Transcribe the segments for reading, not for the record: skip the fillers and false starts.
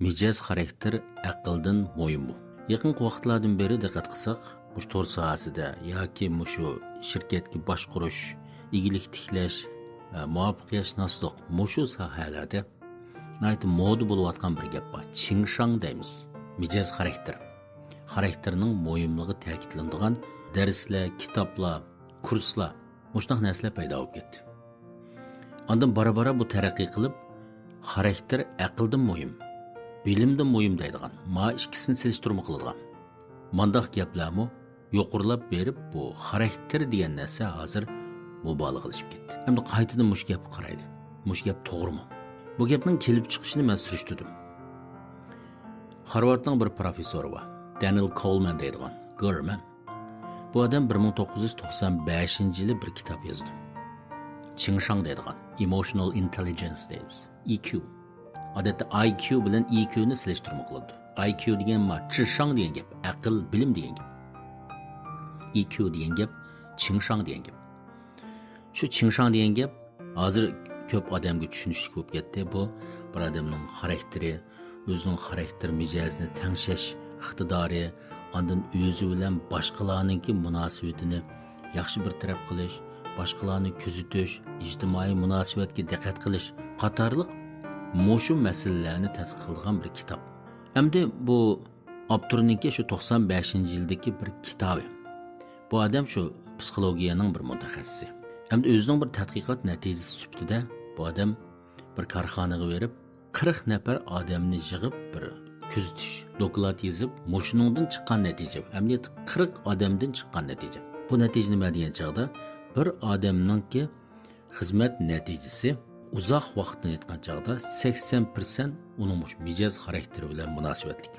Mijoz xarakter aqldan mo'yinmi? Yaqin vaqtlardan beri diqqat qilsak, mush tor sohasida yoki mushu shirkatga boshqarish, igilik tiklash, muvaffaqiyatshnoslik mushu sohalarda nayt moda bo'layotgan bir gap bor. Chingshang deymiz. Mijoz xarakter. Xarakterning mo'yinligi ta'kidlanadigan darslar, kitoblar, kurslar, mushtaq narsalar paydo bo'lib ketdi. Ondan bara-bara bu taraqqiy qilib, xarakter aqldan mo'yin, bilimdan mo'yin deydigan, ma ikkisini selishtirma qiladigan. Mandaq gaplarmi yuqorilab berib, bu xarakter degan narsa hozir mubolag'alashib ketdi. Endi qaytadan mush gapga qaraydi. Mush gap to'g'rimi? Bu gapning kelib chiqishini men surishtirdim. Harvardning bir professori bor, Daniel Goleman deydigan, Goleman. Bu adam 1995-yili bir kitob yozdi. Chingshang deydigan, Emotional Intelligence deymiz, EQ. Odatda IQ bilan EQ ni selishtirma qiladi. IQ degan ma, chishang degan gap, aql, bilim degan gap. EQ degan gap, chingshang degan gap. Shu chingshang degan gap hozir ko'p odamga tushunishli bo'lib ketdi. Bu bir odamning xarakteri, o'zining xarakter mijozini tangshash iqtidori, ondan o'zi bilan boshqalarningki munosabatini yaxshi bir taraf qilish, boshqalarni kuzatish, ijtimoiy munosabatga diqqat qilish qatorliq mushu masalalarni tadqiq qilgan bir kitob. Hamda bu avtorningki shu 95-yildagi bir kitobi. Bu odam shu psixologiyaning bir mutaxassisi. Hamda o'zining bir tadqiqot natijasi sifatida bu odam bir korxonaga berib 40 nafar odamni yig'ib bir kuzatish, doklad yozib, mushuningdan chiqqan natija. Amaliyotda 40 odamdan chiqqan natija. Bu natija nima degan chog'da bir odamningki xizmat natijasi uzoq vaqtni yetgan chog'da 80% uning mijoz xarakteri bilan munosabatli.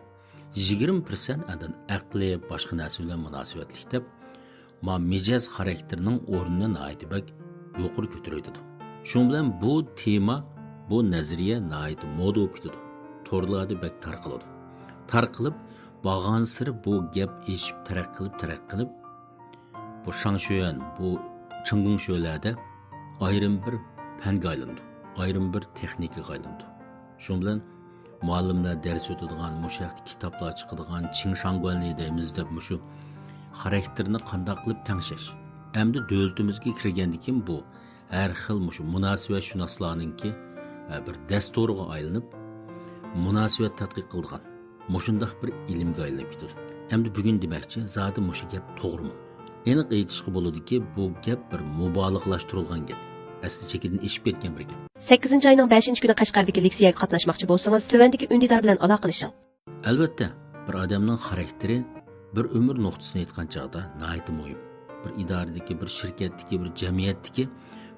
20% adan aqli, boshqa narsa bilan munosabatli deb ma mijoz xarakterining o'rnini naytibak yuqori ko'taradi. Shuning bilan bu tema, bu nazariya nayt moda bo'lib ketadi. Torlarda bak tarqaladi. Tarqalib, bag'an siri bu gap eshib taraqqilib, bu Shangshuyan, bu Chinggungshularda ayrim bir fanga aylandi. Ayrim bir texnikaga aylandi. Shuning bilan muallimlar dars o'tadigan, mushaqti kitoblar chiqadigan Chingshangguanli deymiz deb mushu xarakterni qanday qilib tangshash. Endi davlatimizga kirgandan keyin bu har xil mushu munosabatshunoslarningki bir dasturiga aylanib munosabat tadqiq qilgan. Mushundaq bir ilmga aylanib ketdi. Endi bugun demakchi, zodi mushu gap to'g'rimi? Aniq aytishga bo'ladiki, bu gap bir mubolag'lashtirilgan gap. Asli chekidan eshib ketgan bir gap. 8-oyning 5-kuni Qashqardagi leksiyaga qatnashmoqchi bo'lsangiz, tövandagi undidor bilan aloqalashing. Albatta, bir odamning xarakteri bir umr nuqtasini aytgan chog'da nihoyat muhim. Bir idoradagi, bir shirkatdagi, bir jamiyatdagi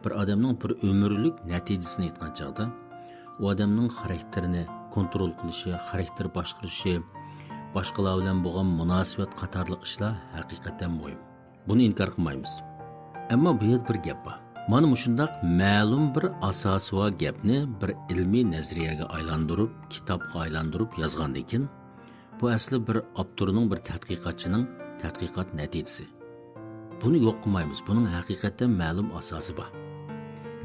bir odamning bir umrlik natijasini aytgan chog'da u odamning xarakterini kontrol qilishi, xarakter boshqarishi, boshqalar bilan bo'lgan munosabat qatorliq ishlar haqiqatan muhim. Buni inkor qilmaymiz. Ammo bu yer bir gap bor. Mana shundaq ma'lum bir asosi va gapni bir ilmiy nazariyaga aylantirib, kitobga aylantirib yozgandan keyin bu asli bir avtorning, bir tadqiqotchining tadqiqot natijasi. Buni yo'q qilmaymiz. Buning haqiqatan ma'lum asosi bor.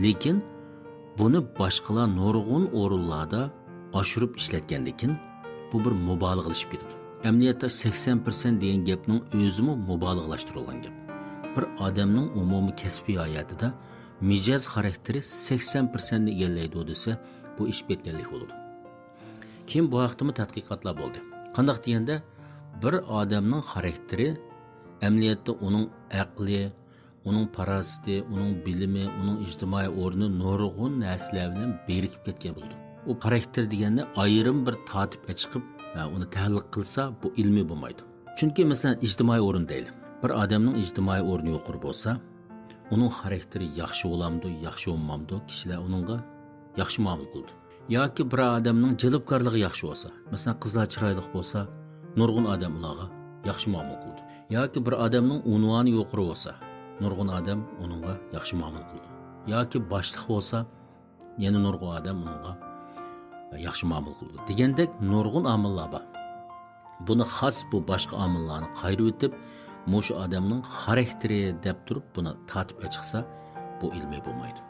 Lekin buni boshqalar nurg'un o'rinlarda oshirib ishlatgandan keyin bu bir mubolag'alashib ketdi. Amaliyotda 80% degan gapning o'zimi mubolag'lashtirilgan gap. Bir odamning umumiy kasbiy hayotida mijoz xarakteri 80% ni egallaydi desa, bu ish ketganlik bo'ladi. Keyin bu vaqtda tadqiqotlar bo'ldi. Qandaq deganda bir odamning xarakteri amaliyotda uning aqli, uning parasti, uning bilimi, uning ijtimoiy o'rni nurg'un narsalar bilan berikib ketgan bo'ldi. U xarakter deganda ayrim bir tatib chiqib, uni tahlil qilsa, bu ilmiy bo'lmaydi. Chunki masalan ijtimoiy o'rin deyli. Bir odamning ijtimoiy o'rni yuqori bo'lsa, uning xarakteri yaxshi bo'lamdi, yaxshi bo'lmamdi, kishilar uningga yaxshi muomala qildi. Yoki bir odamning jalbkorligi yaxshi bo'lsa, masalan qizlar chiroyli bo'lsa, nurg'un odam ularga yaxshi muomala qildi. Yoki bir odamning unvoni yuqori bo'lsa, nurg'un odam uningga yaxshi muomala qildi. Yoki boshliq bo'lsa, yana nurg'un odam uningga yaxshi muomala qildi. Degandek nurg'un omillar bor. Buni xos bu boshqa omillarni qayrib o'tib, mushu odamning xarakteri deb turib buni tatib chiqsa, bu ilmiy bo'lmaydi.